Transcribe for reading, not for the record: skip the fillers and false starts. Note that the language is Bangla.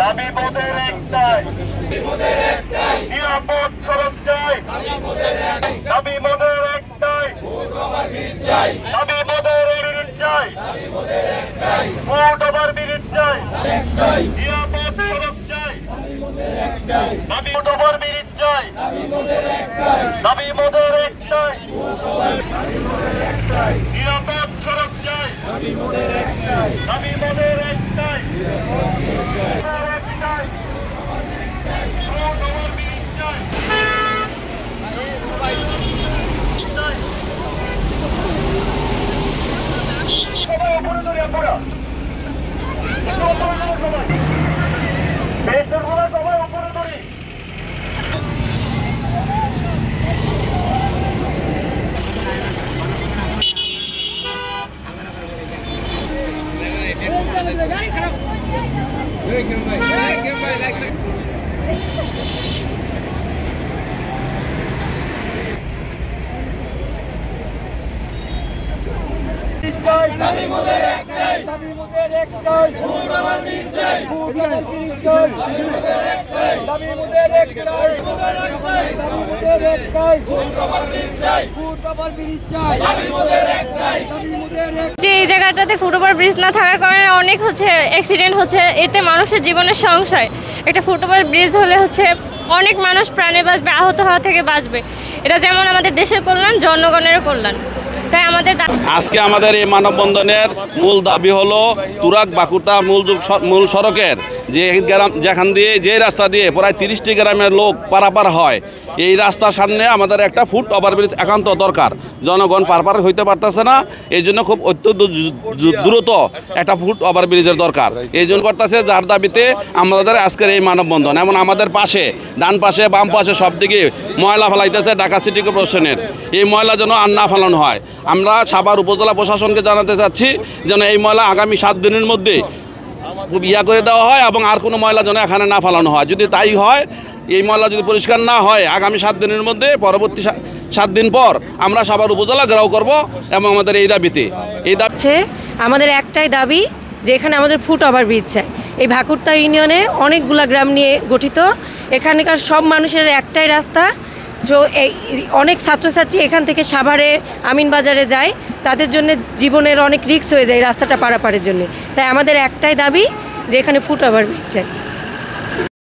দাবি মোদের একটাই, নিরাপদ সড়ক চাই। দাবি মোদের একটাই, দাবি মোদের ব্রিজ চাই। ফুট ওভার ব্রিজ চাই, নিরাপদ সড়ক চাই। দাবি ফুট ওভার ব্রিজ চাই, দাবি মোদের একটাই, নিরাপদ সড়ক চাই। দাবি মোদের একটাই, দাবি মোদের একটাই, ফুট ওভার ব্রিজ চাই। সবাই উপরে ধরে আমরা সবাই বেস্টগুলো সবাই উপরে ধরি। দাবি মোদের একটাই, দাবি মোদের একটাই, ফুট ওভার ব্রিজ চাই। ফুট ওভার ব্রিজ চাই, দাবি মোদের একটাই, দাবি মোদের একটাই, দাবি মোদের একটাই, ফুট ওভার ব্রিজ চাই। ফুট ওভার ব্রিজ চাই, দাবি মোদের একটাই, দাবি মোদের একটাই। যে এই জায়গাটাতে ফুট ওভার ব্রিজ না থাকার কারণে অনেক অ্যাক্সিডেন্ট হচ্ছে, এতে মানুষের জীবনের সংশয়। একটা ফুট ওভার ব্রিজ হলে অনেক মানুষ প্রাণে বাঁচবে, আহত হওয়া থেকে বাঁচবে। এটা যেমন আমাদের দেশের কল্যাণ, জনগণের কল্যাণ। তাই আজকে আমাদের এই মানববন্ধনের মূল দাবি হলো তুরাগ বাকুরতা মূল সড়কের যেখান দিয়ে যে রাস্তা দিয়ে প্রায় 30টি গ্রামের লোক পারাপার হয়, এই রাস্তার সামনে আমাদের একটা ফুট ওভারব্রিজ একান্ত দরকার। জনগণ পারাপার হইতে পারতেছে না, এই জন্য খুব অত্যন্ত দ্রুত একটা ফুট ওভারব্রিজের দরকার। এই জন্য করতেছে, যার দাবিতে আমাদের আজকের এই মানববন্ধন। এমন আমাদের পাশে, ডান পাশে, বাম পাশে সব দিকে ময়লা ফেলাইতেছে ঢাকা সিটি কর্পোরেশনের। এই ময়লা যেন আর না ফেলানো হয়। আমরা সাভার উপজেলা প্রশাসনকে জানাতে চাচ্ছি যেন এই ময়লা আগামী 7 দিনের মধ্যে করে দেওয়া হয় এবং আর কোনো ময়লা যেন এখানে না ফেলানো হয়। যদি তাই হয়, এই ময়লা যদি পরিষ্কার না হয়, আগামী 7 দিনের মধ্যে পরবর্তী 7 দিন পর আমরা সাভার উপজেলা ঘেরাও করব এবং আমাদের এই দাবিতে আমাদের একটাই দাবি যে এখানে আমাদের ফুট ওভার ব্রিজ চাই। এই ভাকুরতা ইউনিয়নে অনেকগুলা গ্রাম নিয়ে গঠিত, এখানকার সব মানুষের একটাই রাস্তা। এই অনেক ছাত্রছাত্রী এখান থেকে সাভারে, আমিনবাজারে যায়, তাদের জন্য জীবনের অনেক রিস্ক হয়ে যায় রাস্তাটা পারাপারের জন্য। তাই আমাদের একটাই দাবি যে এখানে ফুট ওভার ব্রিজ চাই।